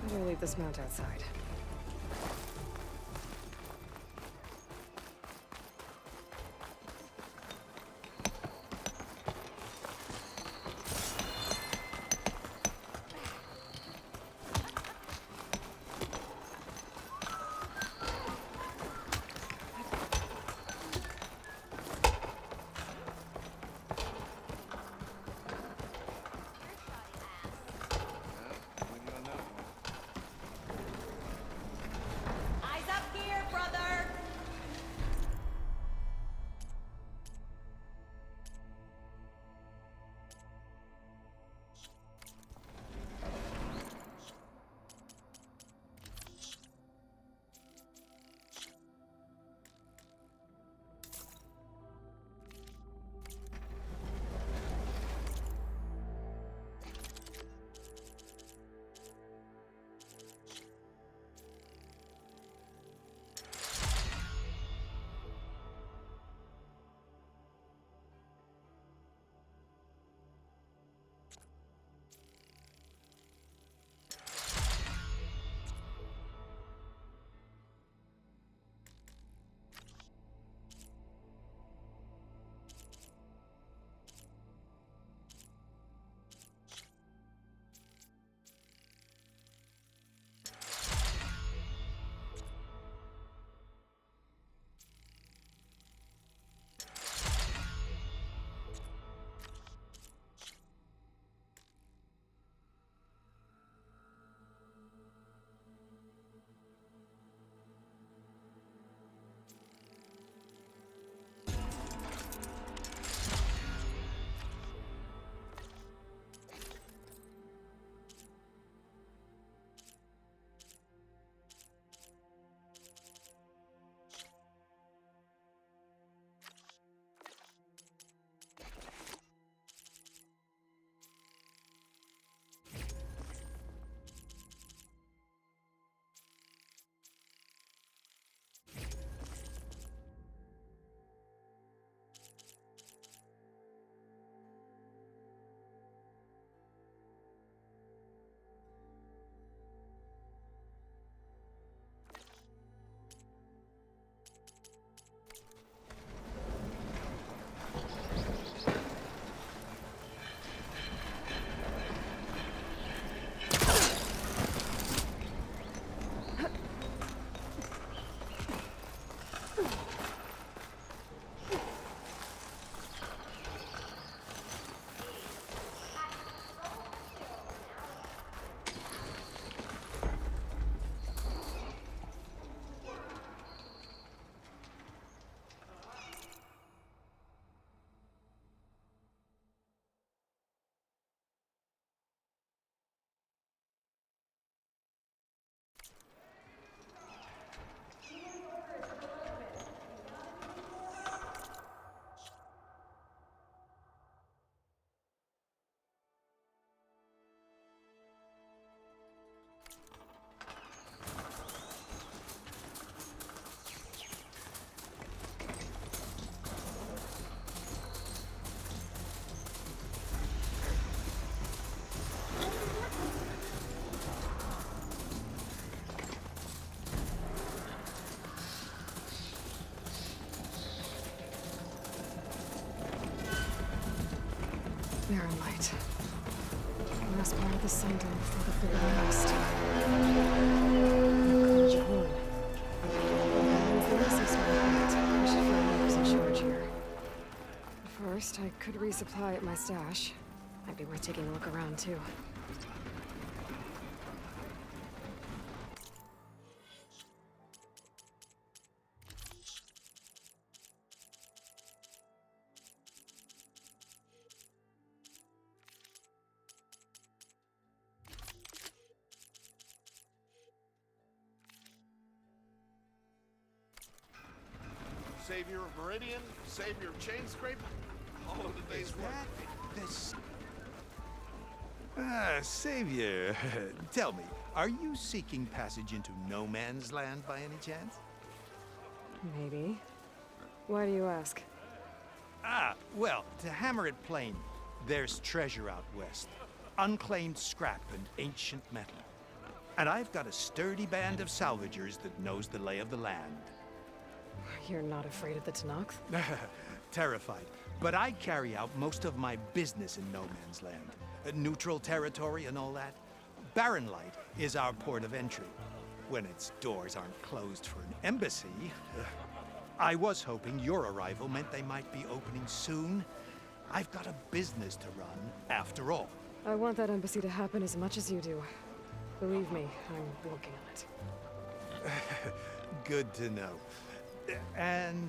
Better leave this mount outside. Eyes up here, brother! Barren light. Last part of the sun dome before the big blast. Jehoon. If the rest is right, I should find who's in charge here. First, I could resupply at my stash. Might be worth taking a look around, too. Savior of Meridian, Savior of Chain Scrape, all of the day's work. This... Savior, tell me, are you seeking passage into no man's land by any chance? Maybe. Why do you ask? Well, to hammer it plain, there's treasure out west. Unclaimed scrap and ancient metal. And I've got a sturdy band of salvagers that knows the lay of the land. You're not afraid of the Tanakh? Terrified. But I carry out most of my business in no man's land. Neutral territory and all that. Barren Light is our port of entry. When its doors aren't closed for an embassy. I was hoping your arrival meant they might be opening soon. I've got a business to run, after all. I want that embassy to happen as much as you do. Believe me, I'm working on it. Good to know. And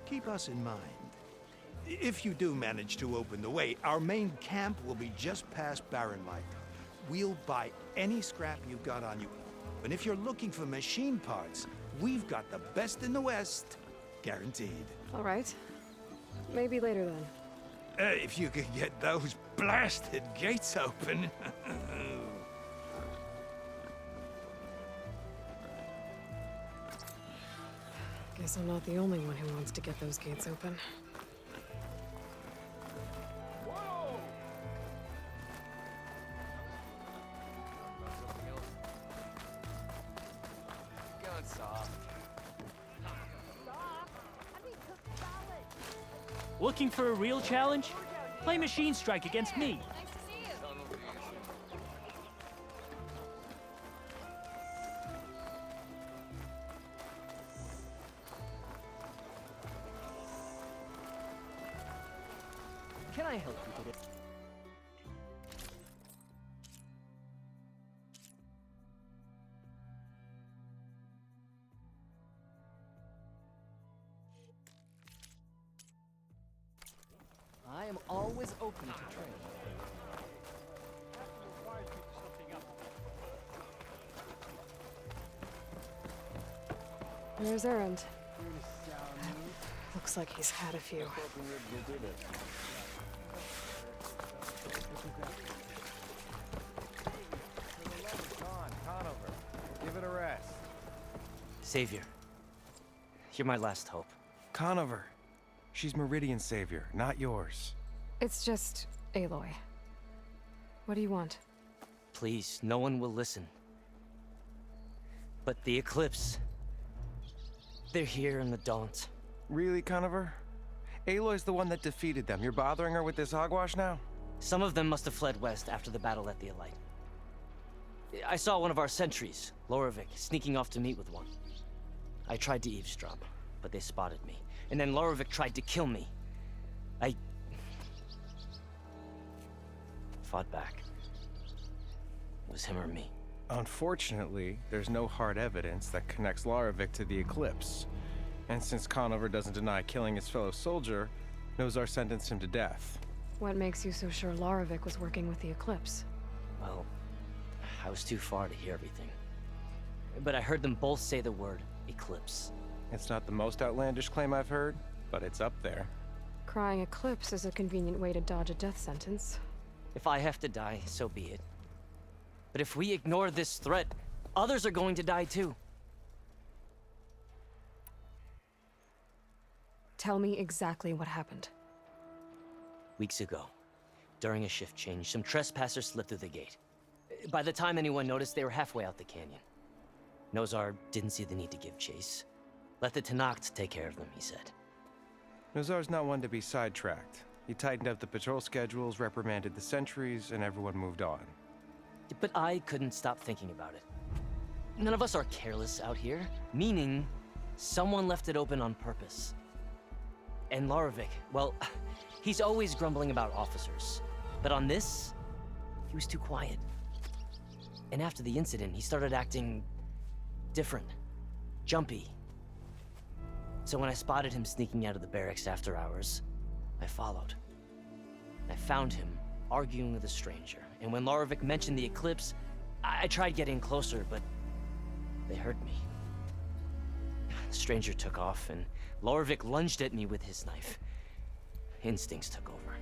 keep us in mind. If you do manage to open the way, our main camp will be just past Barren Light. We'll buy any scrap you've got on you. And if you're looking for machine parts, we've got the best in the West. Guaranteed. All right. Maybe later then. If you could get those blasted gates open. Guess I'm not the only one who wants to get those gates open. Looking for a real challenge? Play Machine Strike against me. Nice to see you. Can I help you today? I am always open to trade. There's Errand. Looks like he's had a few. Give it a rest. Savior, you're my last hope. Conover. She's Meridian's savior, not yours. It's just Aloy. What do you want? Please, no one will listen. But the Eclipse... they're here in the Daunt. Really, Conover? Aloy's the one that defeated them. You're bothering her with this hogwash now? Some of them must have fled west after the battle at the Elite. I saw one of our sentries, Loravik, sneaking off to meet with one. I tried to eavesdrop, but they spotted me. And then Loravik tried to kill me. I... fought back. It was him or me. Unfortunately, there's no hard evidence that connects Loravik to the Eclipse. And since Conover doesn't deny killing his fellow soldier, Nozar sentenced him to death. What makes you so sure Loravik was working with the Eclipse? Well, I was too far to hear everything. But I heard them both say the word Eclipse. It's not the most outlandish claim I've heard, but it's up there. Crying Eclipse is a convenient way to dodge a death sentence. If I have to die, so be it. But if we ignore this threat, others are going to die too. Tell me exactly what happened. Weeks ago, during a shift change, some trespassers slipped through the gate. By the time anyone noticed, they were halfway out the canyon. Nozar didn't see the need to give chase. Let the Tanakh take care of them, he said. Nozar's not one to be sidetracked. He tightened up the patrol schedules, reprimanded the sentries, and everyone moved on. But I couldn't stop thinking about it. None of us are careless out here, meaning someone left it open on purpose. And Loravik, well, he's always grumbling about officers. But on this, he was too quiet. And after the incident, he started acting different, jumpy. So when I spotted him sneaking out of the barracks after hours, I followed. I found him arguing with a stranger. And when Loravik mentioned the Eclipse, I tried getting closer, but they heard me. The stranger took off, and Loravik lunged at me with his knife. Instincts took over.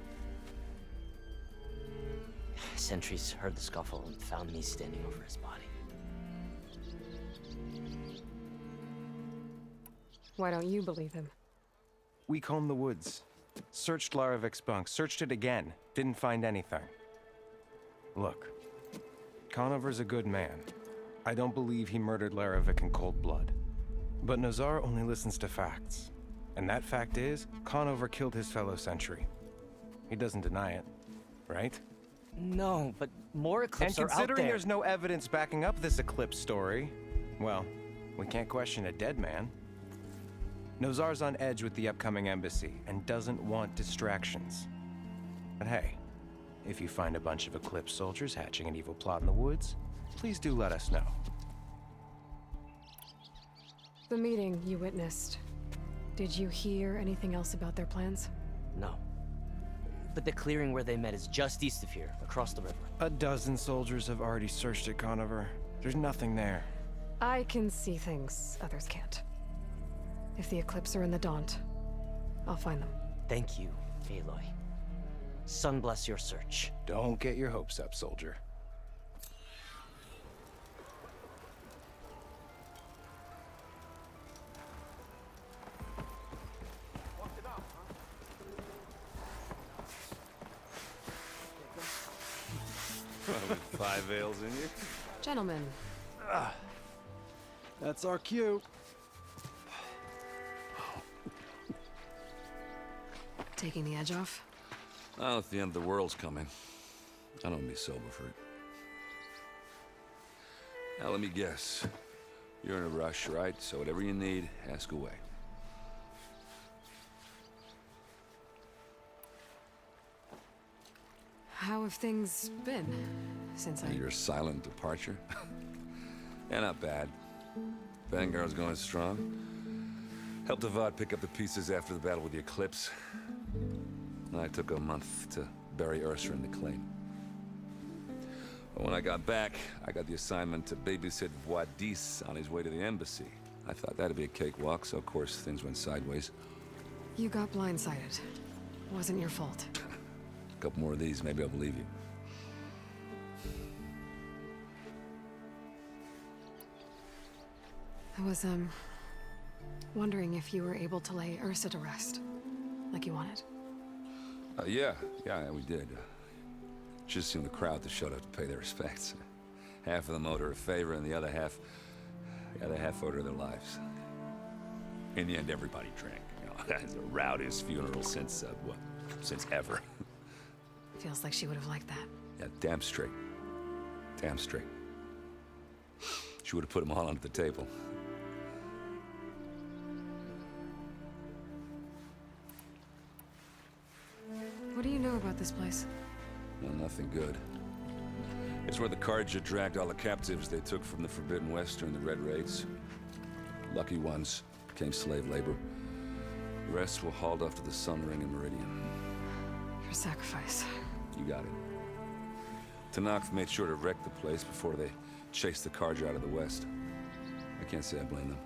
Sentries heard the scuffle and found me standing over his body. Why don't you believe him? We combed the woods. Searched Laravik's bunk, searched it again. Didn't find anything. Look, Conover's a good man. I don't believe he murdered Larovic in cold blood. But Nazar only listens to facts. And that fact is, Conover killed his fellow sentry. He doesn't deny it, right? No, but more And Eclipse are out considering there. there's no evidence backing up this Eclipse story, well, we can't question a dead man. Nozar's on edge with the upcoming embassy and doesn't want distractions. But hey, if you find a bunch of Eclipse soldiers hatching an evil plot in the woods, please do let us know. The meeting you witnessed. Did you hear anything else about their plans? No. But the clearing where they met is just east of here, across the river. A dozen soldiers have already searched it, Conover. There's nothing there. I can see things others can't. If the Eclipse are in the Daunt, I'll find them. Thank you, Aloy. Sun bless your search. Don't get your hopes up, soldier. With 5 ales in you? Gentlemen, That's our cue. taking the edge off? Well, if the end of the world's coming, I don't be sober for it. Now, let me guess. You're in a rush, right? So whatever you need, ask away. How have things been since I... Your silent departure? Yeah, not bad. Vanguard's going strong. Helped Avad pick up the pieces after the battle with the Eclipse. I took a month to bury Ursa in the claim. But when I got back, I got the assignment to babysit Wadis on his way to the embassy. I thought that'd be a cakewalk, so of course things went sideways. You got blindsided. Wasn't your fault. A couple more of these, maybe I'll believe you. I was, wondering if you were able to lay Ursa to rest, like you wanted. Yeah, we did. Just seemed the crowd that showed up to pay their respects. Half of them owed her a favor, and the other half owed her their lives. In the end, everybody drank. You know, it's the rowdiest funeral since ever. Feels like she would have liked that. Yeah, damn straight. Damn straight. She would have put them all under the table. What do you know about this place? Well, nothing good. It's where the Carja dragged all the captives they took from the Forbidden West during the Red Raids. Lucky ones became slave labor. The rest were hauled off to the Sun Ring and Meridian. Your sacrifice. You got it. Tanakh made sure to wreck the place before they chased the Carja out of the West. I can't say I blame them.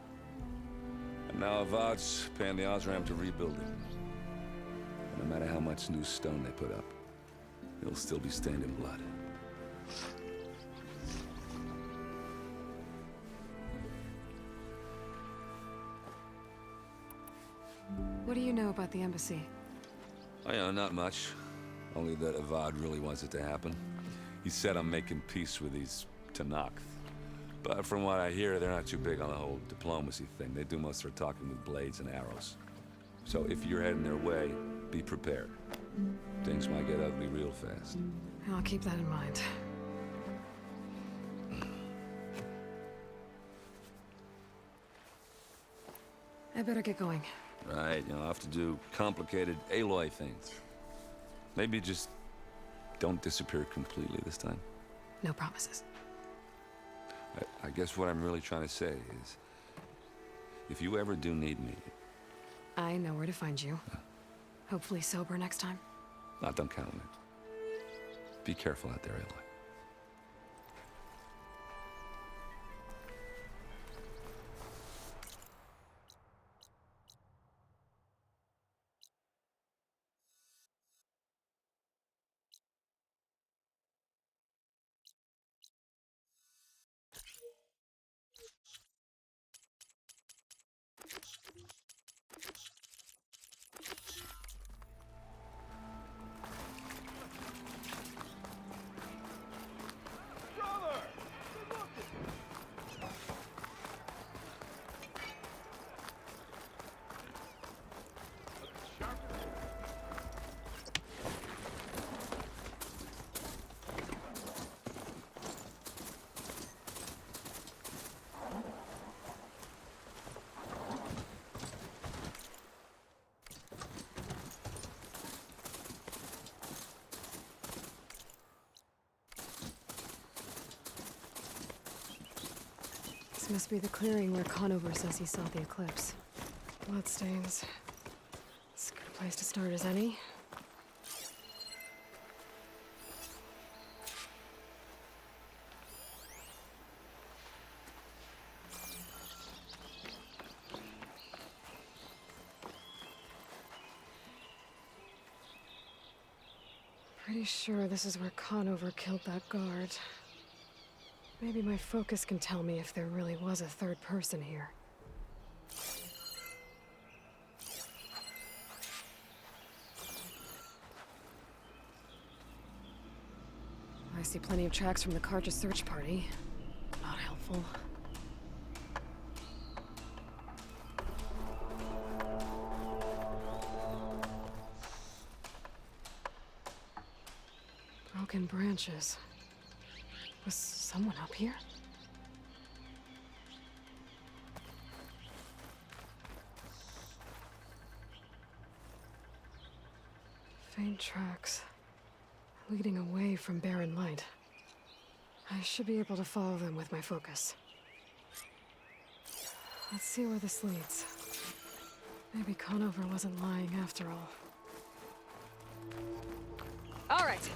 And now Avad's paying the Osram to rebuild it. No matter how much new stone they put up, it'll still be stained in blood. What do you know about the embassy? Oh, yeah, not much. Only that Avad really wants it to happen. He said I'm making peace with these Tanakh. But from what I hear, they're not too big on the whole diplomacy thing. They do most of their talking with blades and arrows. So if you're heading their way, be prepared. Things might get ugly real fast. I'll keep that in mind. I better get going. Right, I'll have to do complicated Aloy things. Maybe just don't disappear completely this time. No promises. I guess what I'm really trying to say is, if you ever do need me, I know where to find you. Hopefully sober next time. don't count on it. Be careful out there, Aloy. Must be the clearing where Conover says he saw the eclipse. Bloodstains. It's a good place to start as any. Pretty sure this is where Conover killed that guard. Maybe my focus can tell me if there really was a third person here. I see plenty of tracks from the Carja search party. Not helpful. Broken branches. Was someone up here? Faint tracks, leading away from barren light. I should be able to follow them with my focus. Let's see where this leads. Maybe Conover wasn't lying after all. All right.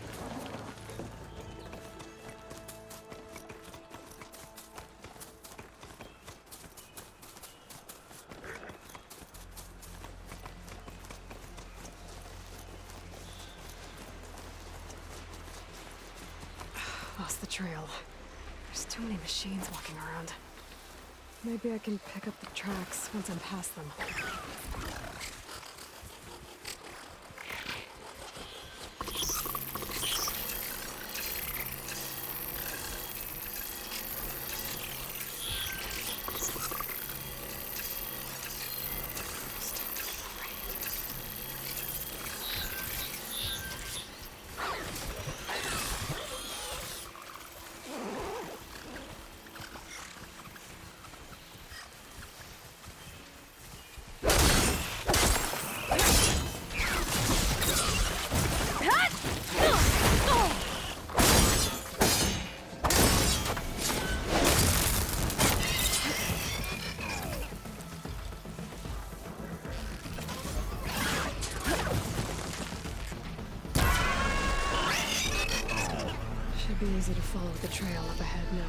Lost the trail. There's too many machines walking around. Maybe I can pick up the tracks once I'm past them. Should be easy to follow the trail up ahead now.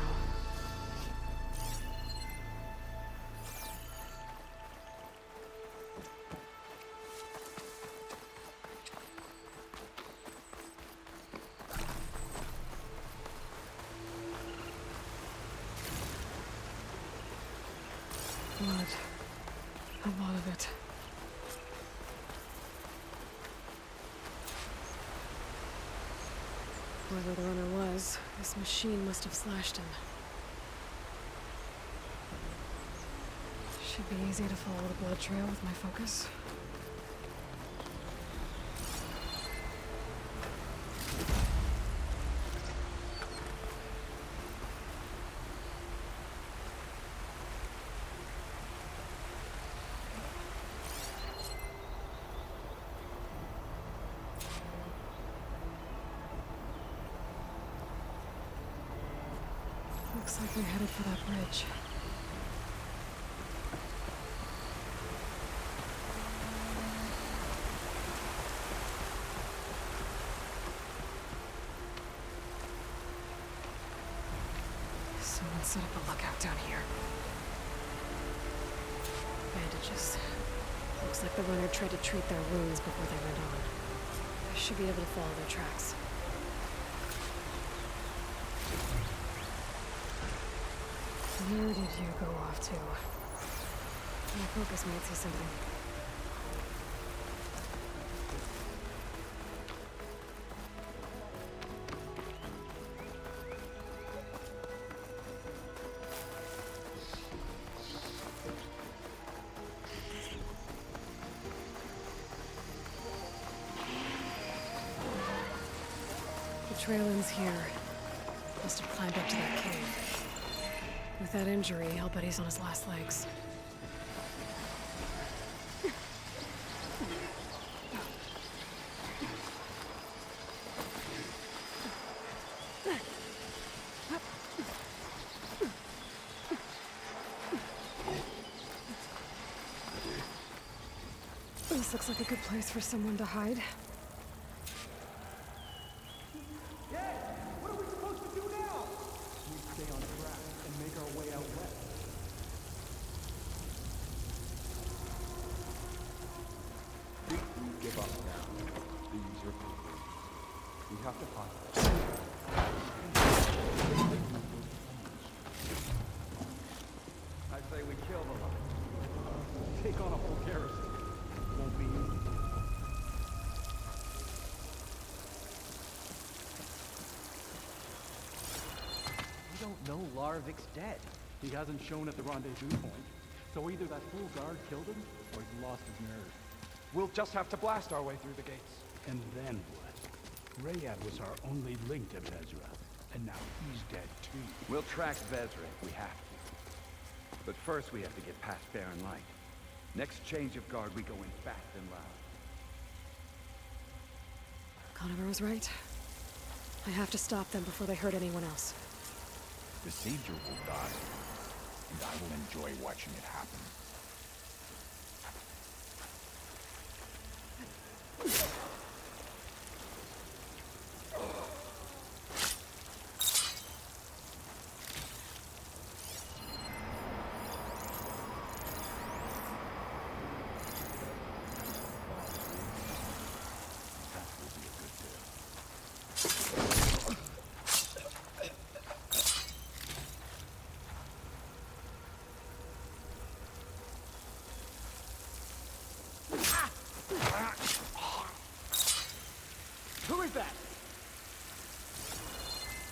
Blood. A lot of it. Whoever the runner was, this machine must have slashed him. Should be easy to follow the blood trail with my focus. Looks like we're headed for that bridge. Someone set up a lookout down here. Bandages. Looks like the runner tried to treat their wounds before they went on. I should be able to follow their tracks. Where did you go off to? My focus might see something. The trail ends here. Must have climbed up to that cave. With that injury, I'll bet he's on his last legs. This looks like a good place for someone to hide. What are we supposed to do now? We stay on track and make our way out west. We give up now. These are people. We have to find them. I say we kill them. Take on a whole garrison. Won't be easy. We don't know Larovic's dead. He hasn't shown at the rendezvous point, so either that fool guard killed him, or he's lost his nerve. We'll just have to blast our way through the gates. And then what? Rayad was our only link to Vezra, and now he's dead too. We'll track Vezra if we have to. But first we have to get past Barren Light. Next change of guard, we go in fast and loud. Conover was right. I have to stop them before they hurt anyone else. The Savior will die, and I will enjoy watching it happen. That will be a good deal. Who is that?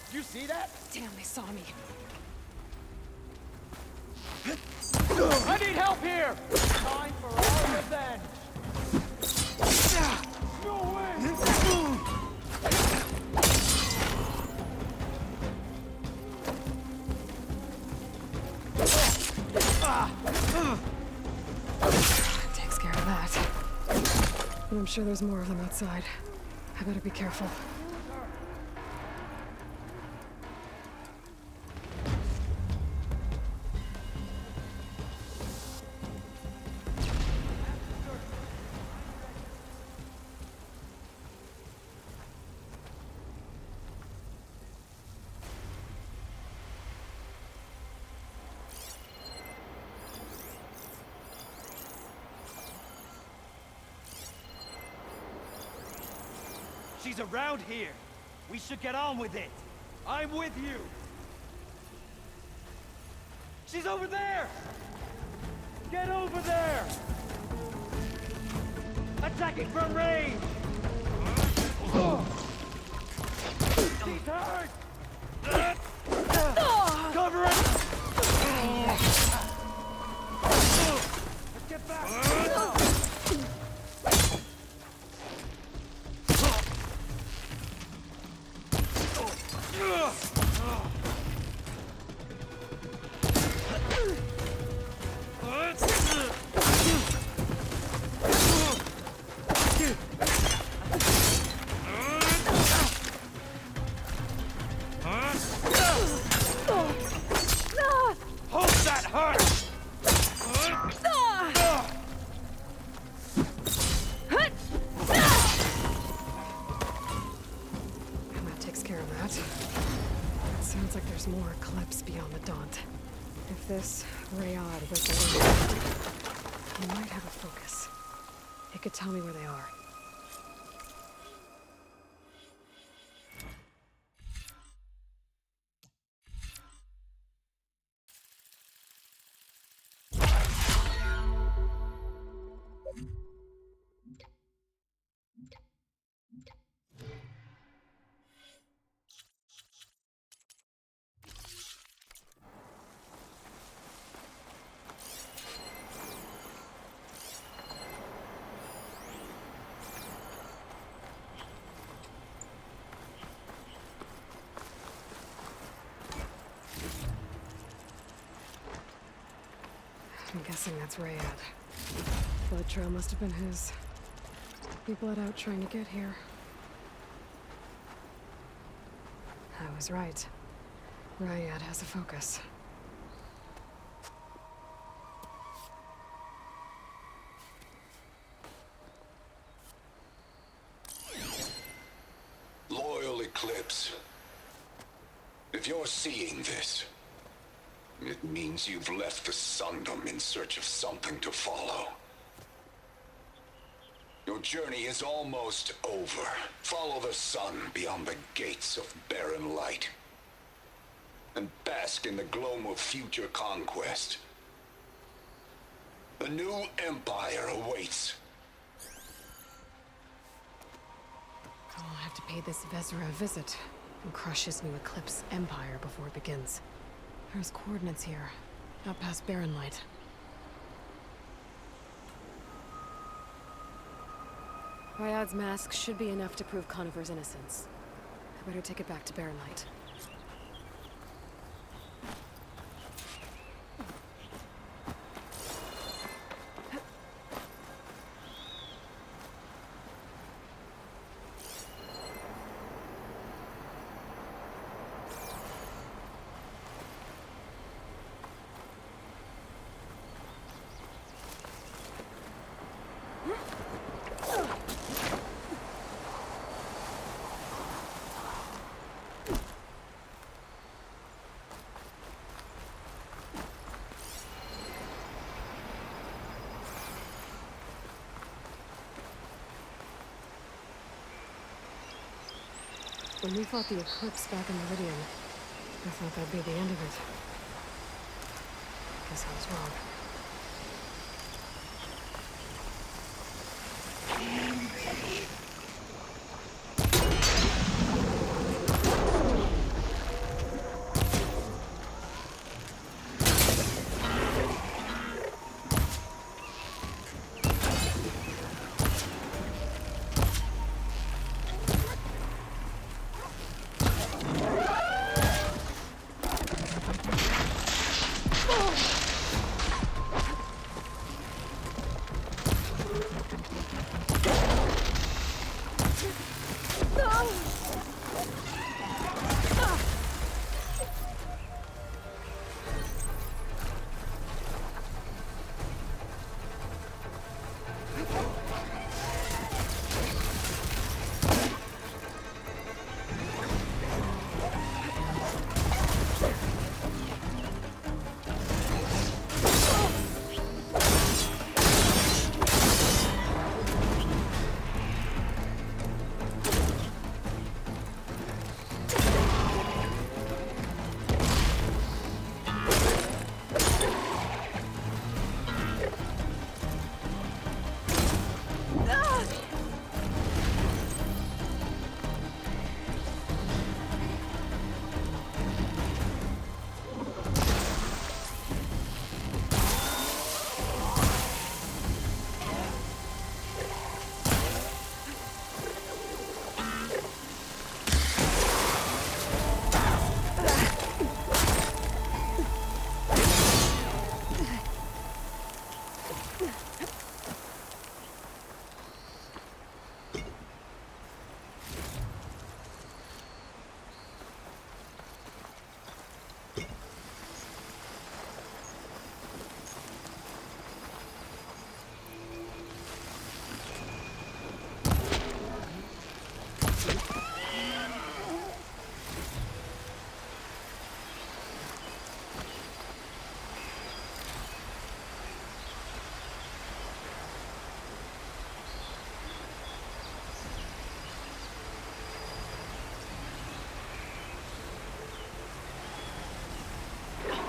Did you see that? Damn, they saw me. I need help here! Time for our revenge! No way! That takes care of that. But I'm sure there's more of them outside. I better be careful. She's around here. We should get on with it. I'm with you. She's over there! Get over there! Attacking from range! She's hurt! Cover it! Get back! Hold that hurt! And that takes care of that. It sounds like there's more Eclipse beyond the Daunt. If this Rayad was the he might have a focus. It could tell me where they are. I'm guessing that's Rayad. Blood trail must have been his. He bled out trying to get here. I was right. Rayad has a focus. If you're seeing this, it means you've left the Sundom in search of something to follow. Your journey is almost over. Follow the sun beyond the gates of barren light, and bask in the gloam of future conquest. A new empire awaits. I'll have to pay this Vezra a visit and crush his new Eclipse empire before it begins. There's coordinates here, out past Barren Light. Ryad's mask should be enough to prove Conover's innocence. I better take it back to Barren Light. When we fought the Eclipse back in Meridian, I thought that'd be the end of it. Guess I was wrong.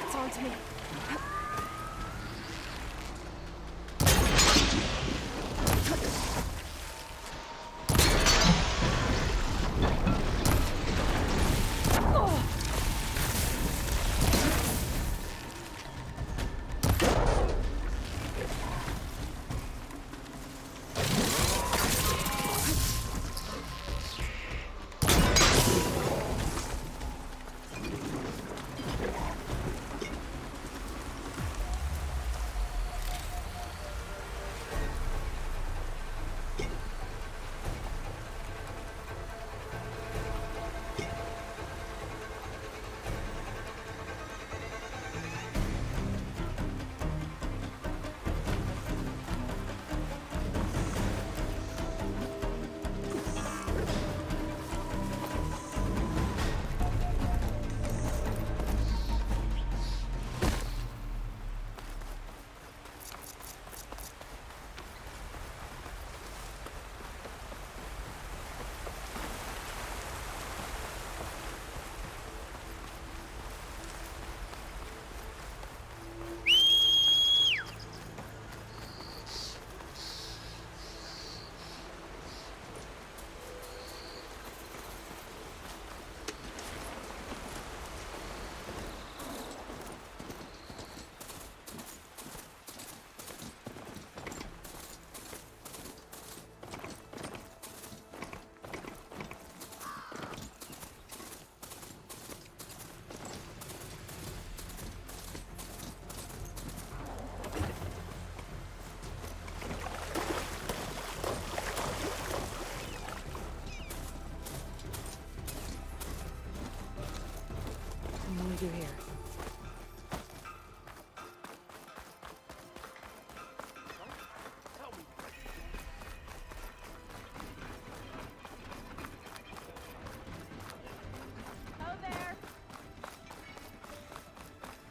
It's on to me.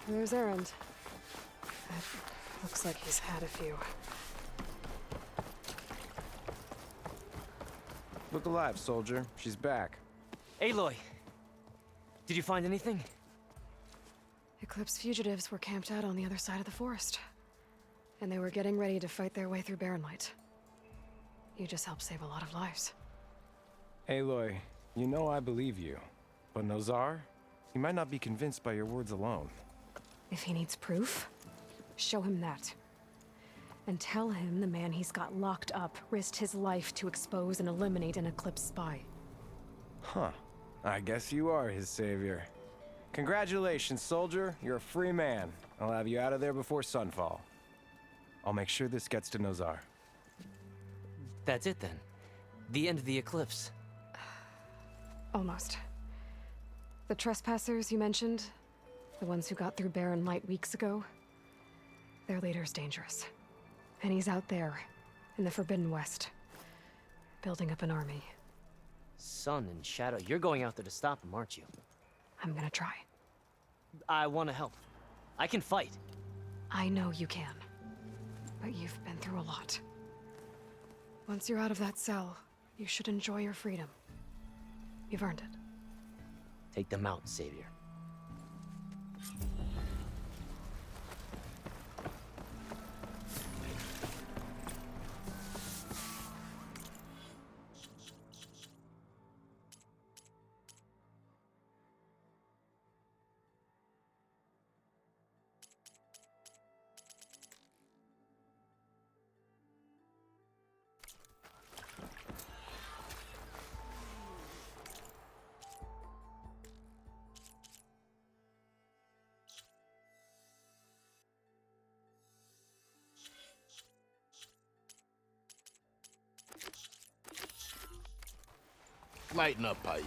There's Erend. That looks like he's had a few. Look alive, soldier. She's back. Aloy! Did you find anything? Eclipse fugitives were camped out on the other side of the forest. And they were getting ready to fight their way through Barren Light. You just helped save a lot of lives. Aloy, you know I believe you. But Nozar? He might not be convinced by your words alone. If he needs proof, show him that. And tell him the man he's got locked up risked his life to expose and eliminate an Eclipse spy. Huh. I guess you are his savior. Congratulations, soldier. You're a free man. I'll have you out of there before sunfall. I'll make sure this gets to Nozar. That's it then. The end of the Eclipse. Almost. The trespassers you mentioned, the ones who got through Barren Light weeks ago, their leader's dangerous. And he's out there, in the Forbidden West, building up an army. Sun and Shadow, you're going out there to stop him, aren't you? I'm gonna try. I want to help. I can fight. I know you can. But you've been through a lot. Once you're out of that cell, you should enjoy your freedom. You've earned it. Take them out, Savior. Lighten up, Paiv.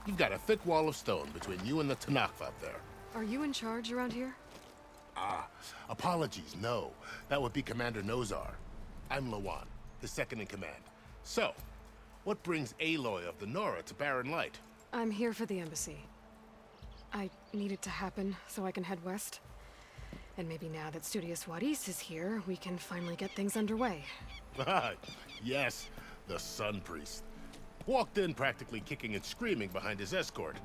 You've got a thick wall of stone between you and the Tanakh up there. Are you in charge around here? Ah, apologies, no. That would be Commander Nozar. I'm Lawan, his second in command. So, what brings Aloy of the Nora to Barren Light? I'm here for the embassy. I need it to happen so I can head west. And maybe now that Studious Wadis is here, we can finally get things underway. Yes, the Sun Priest. Walked in practically kicking and screaming behind his escort.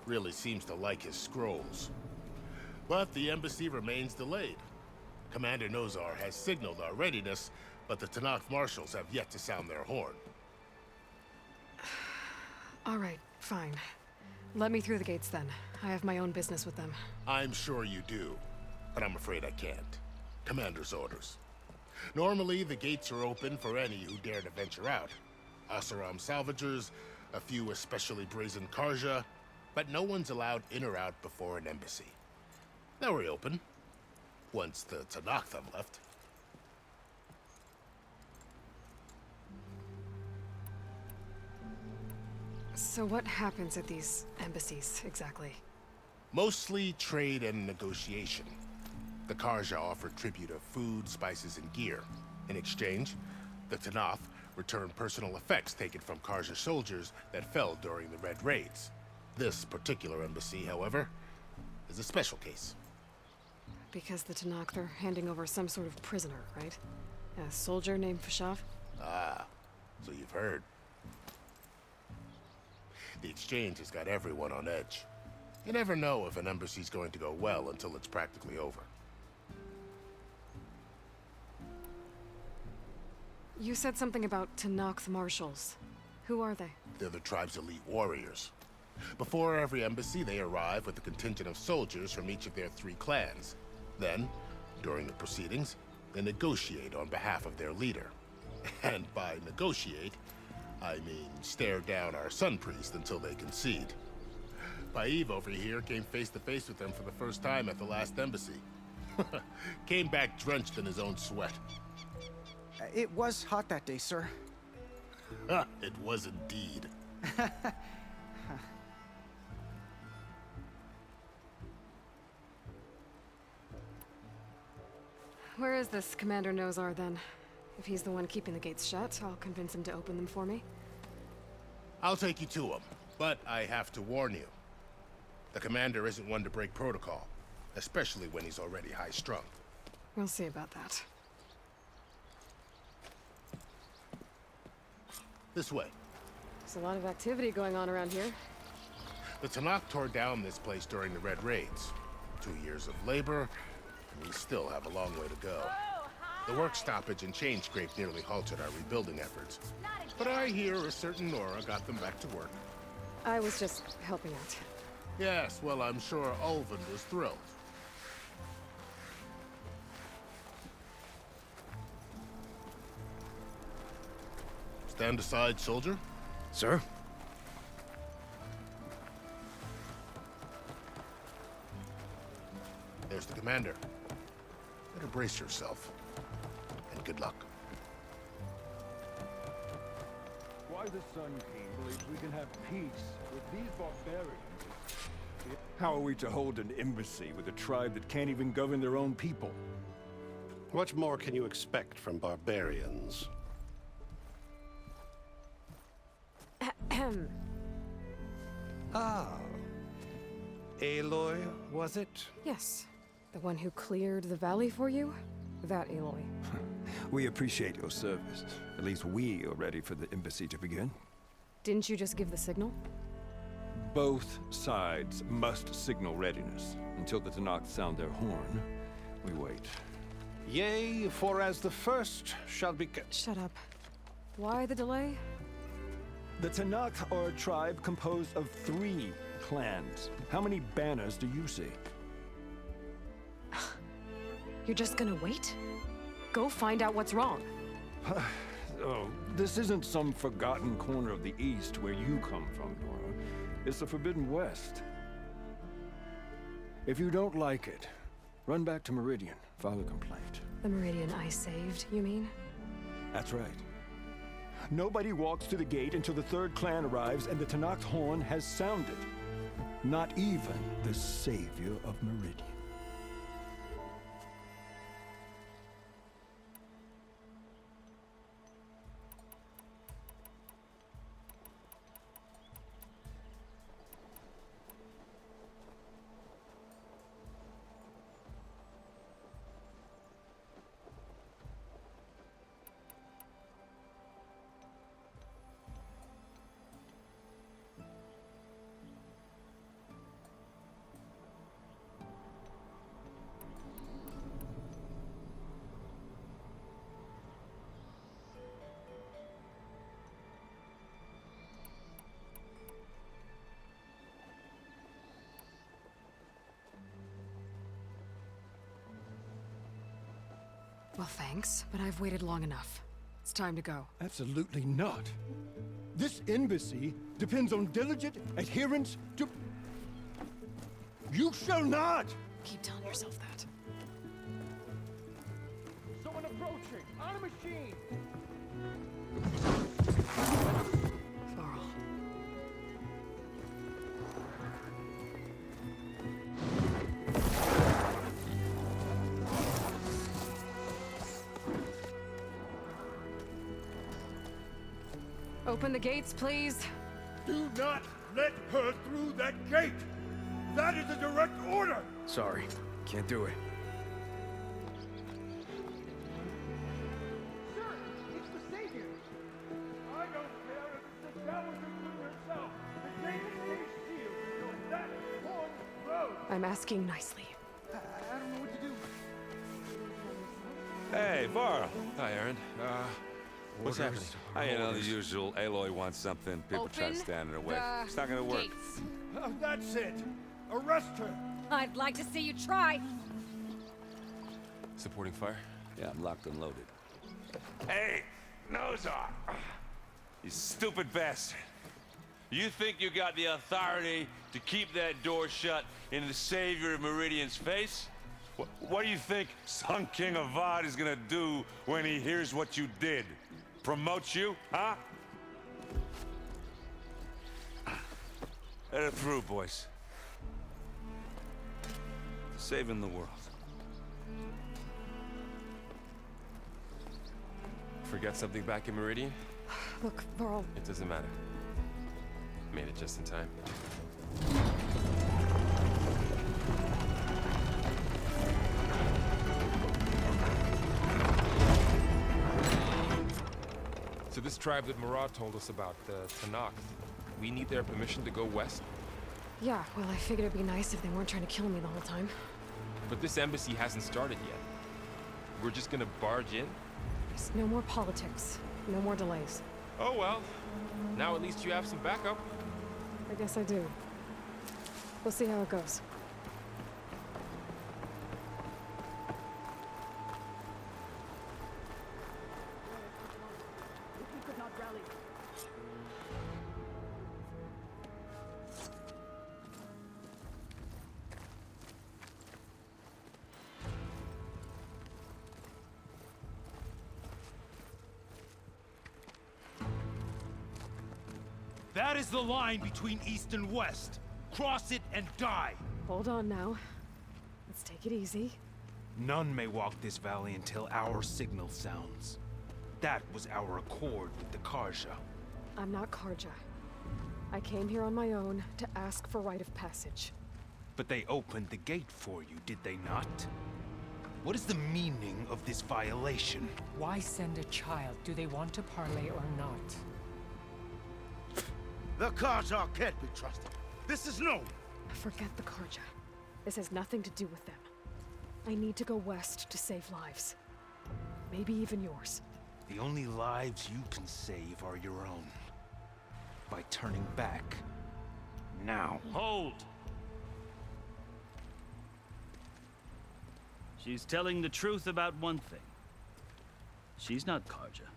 Really seems to like his scrolls. But the embassy remains delayed. Commander Nozar has signaled our readiness, but the Tanakh marshals have yet to sound their horn. All right, fine. Let me through the gates then. I have my own business with them. I'm sure you do, but I'm afraid I can't. Commander's orders. Normally, the gates are open for any who dare to venture out. Asaram salvagers, a few especially brazen Karja, but no one's allowed in or out before an embassy. Now we're open, once the Tanakh have left. So what happens at these embassies, exactly? Mostly trade and negotiation. The Karja offer tribute of food, spices, and gear. In exchange, the Tanakh return personal effects taken from Karja soldiers that fell during the Red Raids. This particular embassy, however, is a special case. Because the Tanakh, they're handing over some sort of prisoner, right? A soldier named Fashav? Ah, so you've heard. The exchange has got everyone on edge. You never know if an embassy's going to go well until it's practically over. You said something about Tanakh marshals. Who are they? They're the tribe's elite warriors. Before every embassy, they arrive with a contingent of soldiers from each of their 3 clans. Then, during the proceedings, they negotiate on behalf of their leader. And by negotiate, I mean stare down our Sun Priest until they concede. Paiv over here came face to face with them for the first time at the last embassy. Came back drenched in his own sweat. It was hot that day, sir. It was indeed. Where is this Commander Nozar, then? If he's the one keeping the gates shut, I'll convince him to open them for me. I'll take you to him, but I have to warn you. The commander isn't one to break protocol, especially when he's already high-strung. We'll see about that. This way. There's a lot of activity going on around here. The Tanakh tore down this place during the Red Raids. 2 years of labor, and we still have a long way to go. The work stoppage and chain scrape nearly halted our rebuilding efforts. But I hear a certain Nora got them back to work. I was just helping out. Yes, well, I'm sure Ulvin was thrilled. Stand aside, soldier. Sir? There's the commander. Better brace yourself. And good luck. Why the Sun King believes we can have peace with these barbarians. How are we to hold an embassy with a tribe that can't even govern their own people? What more can you expect from barbarians? Ahem. Ah. Aloy, was it? Yes. The one who cleared the valley for you? That Aloy. We appreciate your service. At least we are ready for the embassy to begin. Didn't you just give the signal? Both sides must signal readiness. Until the Tanakh sound their horn, we wait. Yea, for as the first shall be... Shut up. Why the delay? The Tanakh are a tribe composed of 3 clans. How many banners do you see? You're just gonna wait? Go find out what's wrong. Oh, this isn't some forgotten corner of the East where you come from, Nora. It's the Forbidden West. If you don't like it, run back to Meridian, file a complaint. The Meridian I saved, you mean? That's right. Nobody walks to the gate until the 3rd clan arrives and the Tanakh's horn has sounded. Not even the savior of Meridian. Well, thanks, but I've waited long enough. It's time to go. Absolutely not. This embassy depends on diligent adherence to... You shall not! Keep telling yourself that. Someone approaching! On a machine! Varl. Open the gates, please. Do not let her through that gate! That is a direct order! Sorry, can't do it. Sir, it's the Savior! I don't care if it's the Dowager Queen herself! The gate stays sealed until that horn blows! I'm asking nicely. I don't know what to do. Hey, Varl. Hi, Aaron. What's happening? You know, the usual. Aloy wants something. People try to stand in her way. It's not gonna work. That's it! Arrest her! I'd like to see you try. Supporting fire? Yeah, I'm locked and loaded. Hey, Nozar! You stupid bastard. You think you got the authority to keep that door shut in the savior of Meridian's face? What do you think Sun King Avad is gonna do when he hears what you did? Promote you, huh? Let it through, boys. Saving the world. Forget something back in Meridian? Look, Varl. It doesn't matter. Made it just in time. this tribe that Murad told us about, the Tanakh, we need their permission to go west? Yeah, well, I figured it'd be nice if they weren't trying to kill me the whole time. But this embassy hasn't started yet. We're just gonna barge in? Just no more politics. No more delays. Oh well. Now at least you have some backup. I guess I do. We'll see how it goes. That is the line between East and West. Cross it and die. Hold on now. Let's take it easy. None may walk this valley until our signal sounds. That was our accord with the Karja. I'm not Karja. I came here on my own to ask for rite of passage. But they opened the gate for you, did they not? What is the meaning of this violation? Why send a child? Do they want to parley or not? The Karja can't be trusted. This is known. Forget the Karja. This has nothing to do with them. I need to go west to save lives. Maybe even yours. The only lives you can save are your own. By turning back. Now. Hold! She's telling the truth about one thing. She's not Karja.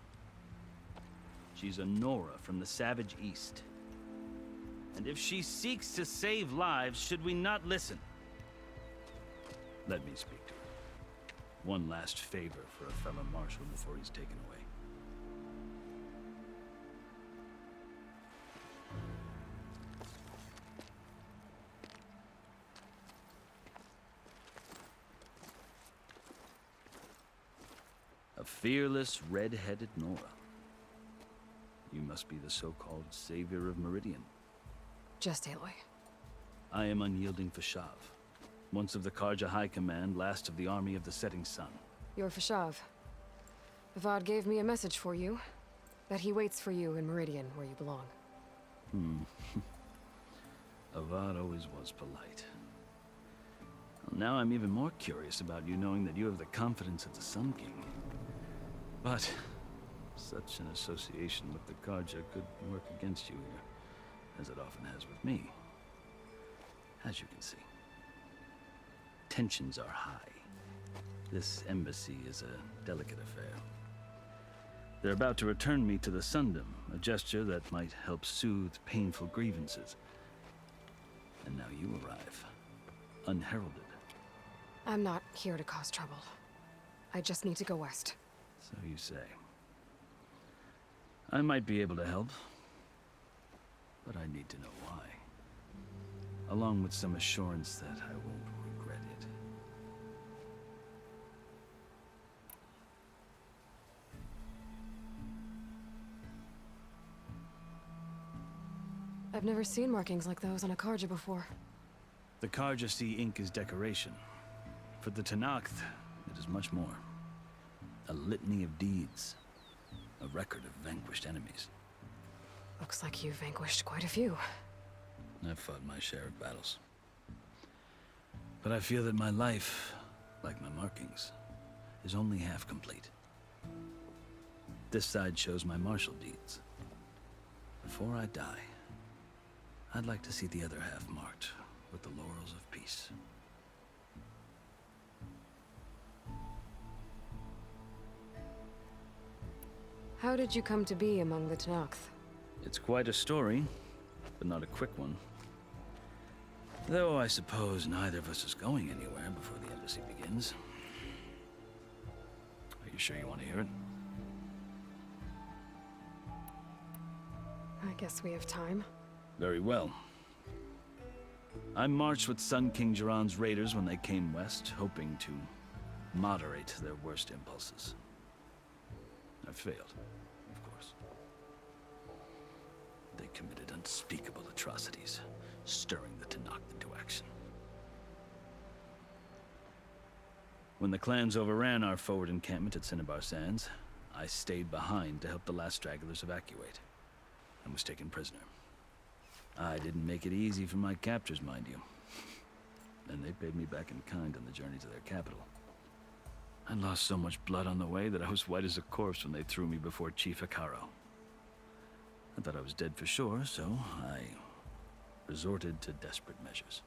She's a Nora from the Savage East. And if she seeks to save lives, should we not listen? Let me speak to her. One last favor for a fellow marshal before he's taken away. A fearless, red-headed Nora. You must be the so-called savior of Meridian. Just Aloy. I am unyielding Fashav. Once of the Karja High Command, last of the army of the Setting Sun. You're Fashav. Avad gave me a message for you. That he waits for you in Meridian, where you belong. Avad always was polite. Well, now I'm even more curious about you knowing that you have the confidence of the Sun King. But such an association with the Karja could work against you here, as it often has with me. As you can see, tensions are high. This embassy is a delicate affair. They're about to return me to the Sundom, a gesture that might help soothe painful grievances. And now you arrive, unheralded. I'm not here to cause trouble. I just need to go west. So you say. I might be able to help, but I need to know why. Along with some assurance that I won't regret it. I've never seen markings like those on a Karja before. The Karja see ink as decoration. For the Tanakh, it is much more. A litany of deeds. A record of vanquished enemies. Looks like you've vanquished quite a few. I've fought my share of battles. But I feel that my life, like my markings, is only half complete. This side shows my martial deeds. Before I die, I'd like to see the other half marked with the laurels of peace. How did you come to be among the Tanakh? It's quite a story, but not a quick one. Though I suppose neither of us is going anywhere before the embassy begins. Are you sure you want to hear it? I guess we have time. Very well. I marched with Sun King Jiran's raiders when they came west, hoping to moderate their worst impulses. I failed, of course. They committed unspeakable atrocities, stirring the Tanakh into action. When the clans overran our forward encampment at Cinnabar Sands, I stayed behind to help the last stragglers evacuate, and was taken prisoner. I didn't make it easy for my captors, mind you. And they paid me back in kind on the journey to their capital. I lost so much blood on the way that I was white as a corpse when they threw me before Chief Hikaru. I thought I was dead for sure, so I resorted to desperate measures.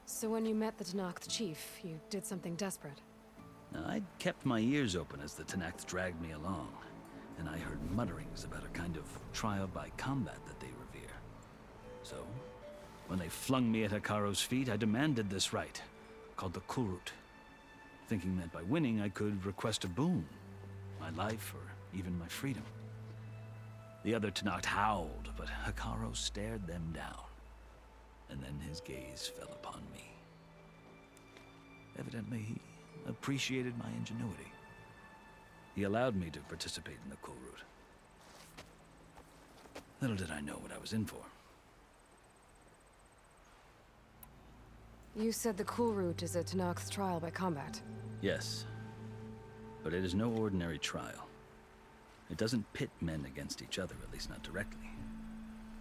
So when you met the Tenakth chief, you did something desperate. I'd kept my ears open as the Tenakth dragged me along, and I heard mutterings about a kind of trial by combat that they revere. So, when they flung me at Hikaru's feet, I demanded this rite, called the Kulrut, thinking that by winning I could request a boon, my life or even my freedom. The other Tenakth howled, but Hikaru stared them down, and then his gaze fell upon me. Evidently, he appreciated my ingenuity. He allowed me to participate in the Kulrut. Little did I know what I was in for. You said the Kulrut is a Tenakth's trial by combat. Yes, but it is no ordinary trial. It doesn't pit men against each other, at least not directly.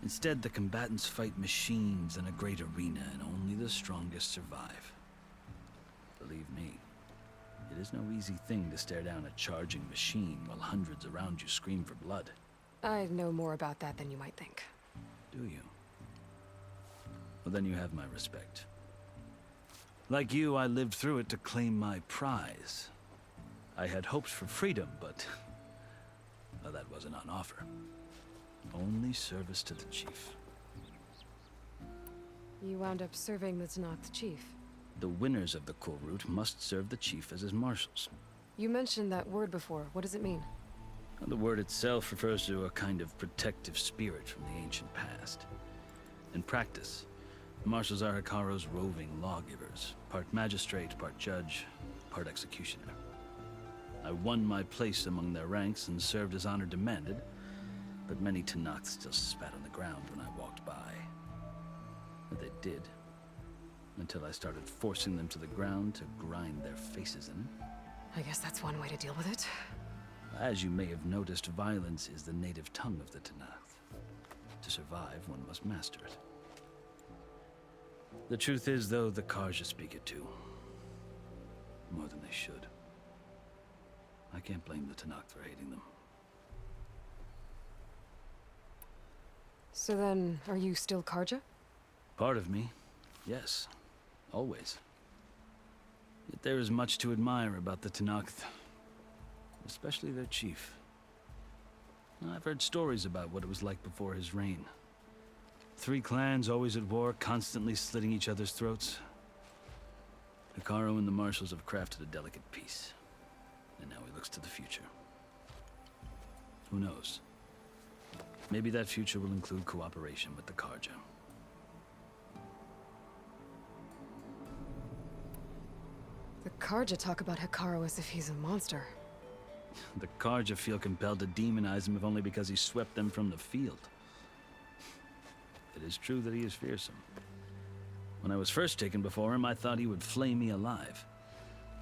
Instead, the combatants fight machines in a great arena, and only the strongest survive. Believe me, it is no easy thing to stare down a charging machine while hundreds around you scream for blood. I know more about that than you might think. Do you? Well, then you have my respect. Like you, I lived through it to claim my prize. I had hopes for freedom, but well, that wasn't on offer. Only service to the chief. You wound up serving the Tenakth chief. The winners of the Kulrut must serve the chief as his marshals. You mentioned that word before. What does it mean? The word itself refers to a kind of protective spirit from the ancient past. In practice, marshals are Hikaru's roving lawgivers, part magistrate, part judge, part executioner. I won my place among their ranks and served as honor demanded, but many Tenakth still spat on the ground when I walked by. But they did, until I started forcing them to the ground to grind their faces in it. I guess that's one way to deal with it. As you may have noticed, violence is the native tongue of the Tenakth. To survive, one must master it. The truth is, though, the Karja speak it too. More than they should. I can't blame the Tenakth for hating them. So then, are you still Karja? Part of me, yes. Always. Yet there is much to admire about the Tenakth. Especially their chief. I've heard stories about what it was like before his reign. 3 clans always at war, constantly slitting each other's throats. Hikaru and the marshals have crafted a delicate peace. And now he looks to the future. Who knows? Maybe that future will include cooperation with the Karja. The Karja talk about Hikaru as if he's a monster. The Karja feel compelled to demonize him if only because he swept them from the field. It is true that he is fearsome. When I was first taken before him, I thought he would flay me alive.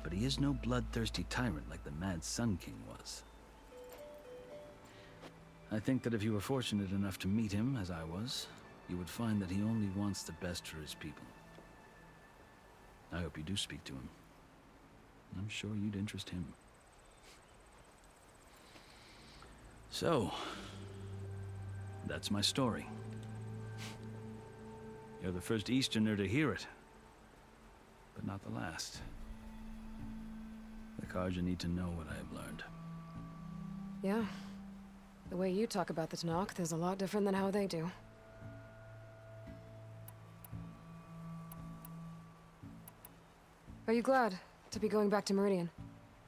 But he is no bloodthirsty tyrant like the Mad Sun King was. I think that if you were fortunate enough to meet him, as I was, you would find that he only wants the best for his people. I hope you do speak to him. I'm sure you'd interest him. So, that's my story. You're the first Easterner to hear it, but not the last. The Karja need to know what I have learned. Yeah. The way you talk about the Tenakth is a lot different than how they do. Are you glad to be going back to Meridian?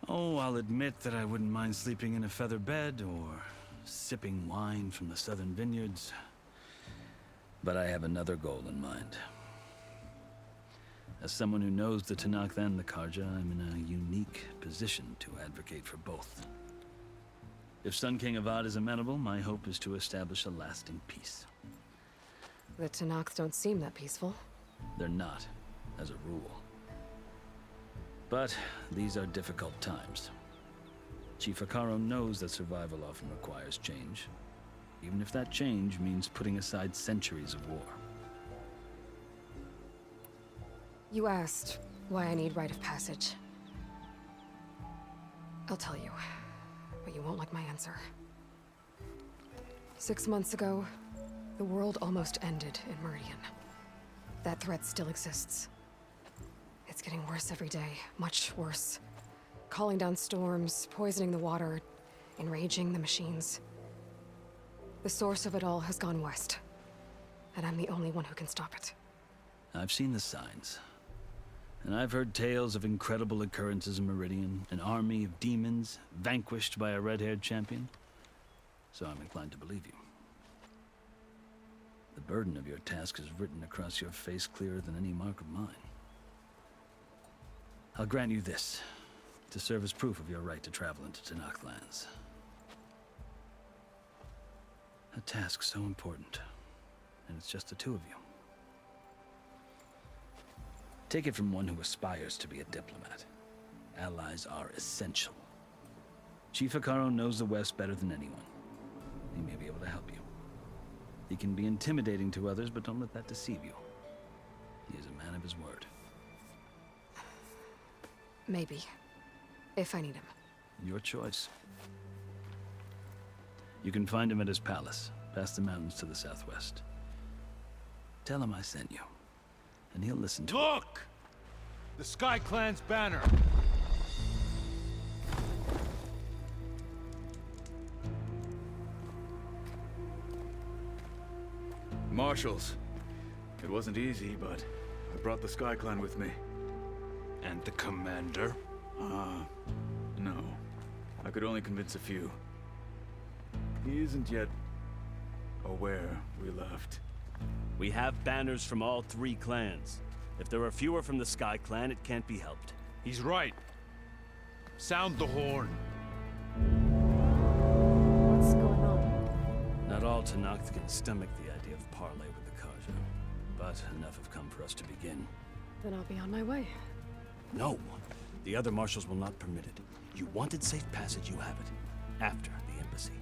Oh, I'll admit that I wouldn't mind sleeping in a feather bed or sipping wine from the southern vineyards. But I have another goal in mind. As someone who knows the Tenakth and the Karja, I'm in a unique position to advocate for both. If Sun King Avad is amenable, my hope is to establish a lasting peace. The Tenakth don't seem that peaceful. They're not, as a rule. But these are difficult times. Chief Akaro knows that survival often requires change, even if that change means putting aside centuries of war. You asked why I need rite of passage. I'll tell you, but you won't like my answer. 6 months ago, the world almost ended in Meridian. That threat still exists. It's getting worse every day, much worse. Calling down storms, poisoning the water, enraging the machines. The source of it all has gone west, and I'm the only one who can stop it. I've seen the signs. And I've heard tales of incredible occurrences in Meridian, an army of demons vanquished by a red-haired champion. So I'm inclined to believe you. The burden of your task is written across your face clearer than any mark of mine. I'll grant you this, to serve as proof of your right to travel into Tenakth lands. A task so important, and it's just the two of you. Take it from one who aspires to be a diplomat. Allies are essential. Chief Akaro knows the West better than anyone. He may be able to help you. He can be intimidating to others, but don't let that deceive you. He is a man of his word. Maybe. If I need him. Your choice. You can find him at his palace, past the mountains to the southwest. Tell him I sent you, and he'll listen to it. Look! The Sky Clan's banner! Marshals. It wasn't easy, but I brought the Sky Clan with me. And the commander? No. I could only convince a few. He isn't yet aware we left. We have banners from all 3 clans. If there are fewer from the Sky Clan, it can't be helped. He's right. Sound the horn. What's going on? Not all Tenakth can stomach the idea of parley with the Karja, but enough have come for us to begin. Then I'll be on my way. No! The other marshals will not permit it. You wanted safe passage, you have it. After the embassy.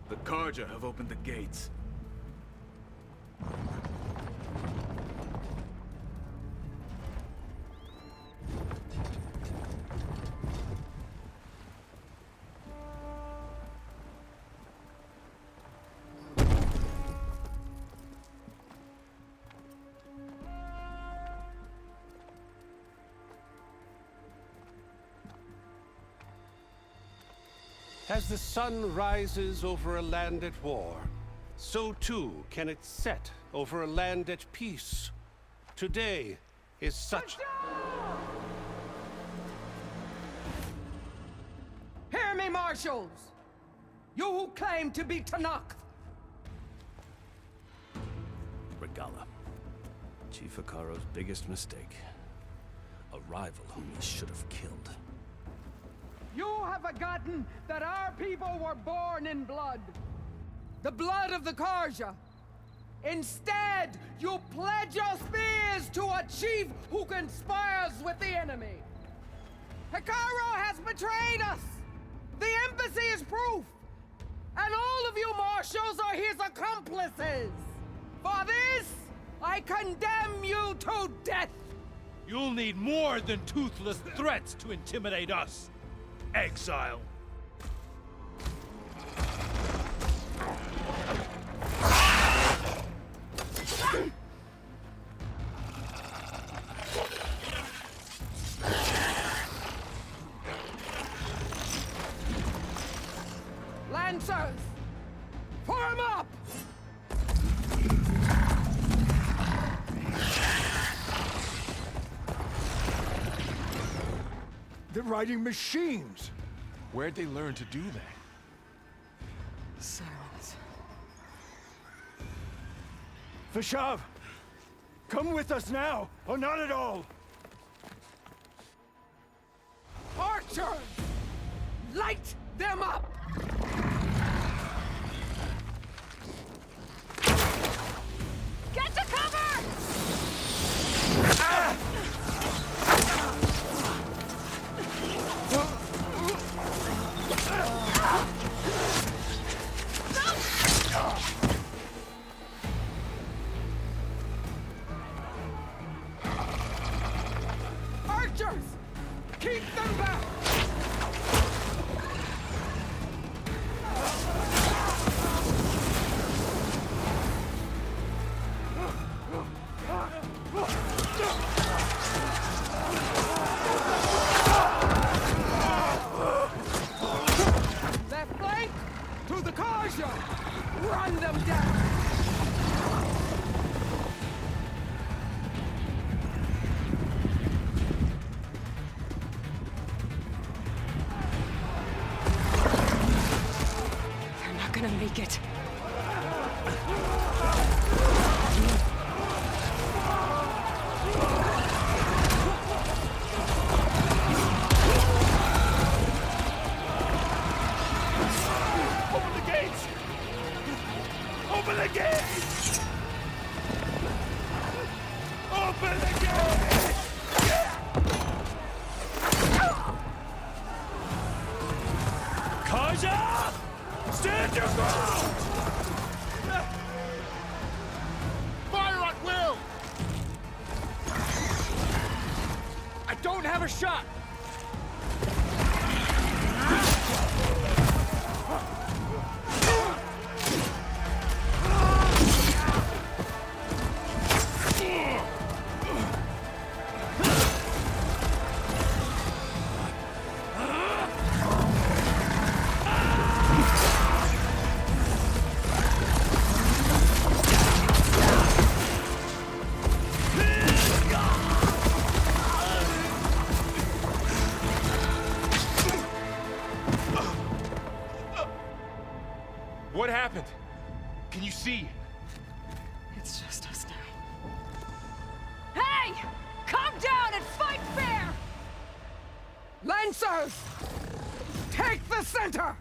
The Karja have opened the gates. As the sun rises over a land at war, so too can it set over a land at peace. Today is such... Hear me, marshals! You who claim to be Tenakth! Regala. Chief Akaro's biggest mistake. A rival whom he should have killed. You have forgotten that our people were born in blood. The blood of the Karja. Instead, you pledge your spears to a chief who conspires with the enemy. Akaro has betrayed us. The embassy is proof. And all of you marshals are his accomplices. For this, I condemn you to death. You'll need more than toothless threats to intimidate us. Exile. Lancers, form up! They're riding machines! Where'd they learn to do that? Silence. Vashav! Come with us now, or not at all! Archers! Light them up! Get to cover! Archers! Keep them back! Left flank! To the Karja! Run them down! They're not gonna make it. Open the gates! Open the gates! Open the gates! Kaja! Stand your ground! Fire at will! I don't have a shot! What happened? Can you see? It's just us now. Hey! Calm down and fight fair! Lancers! Take the center!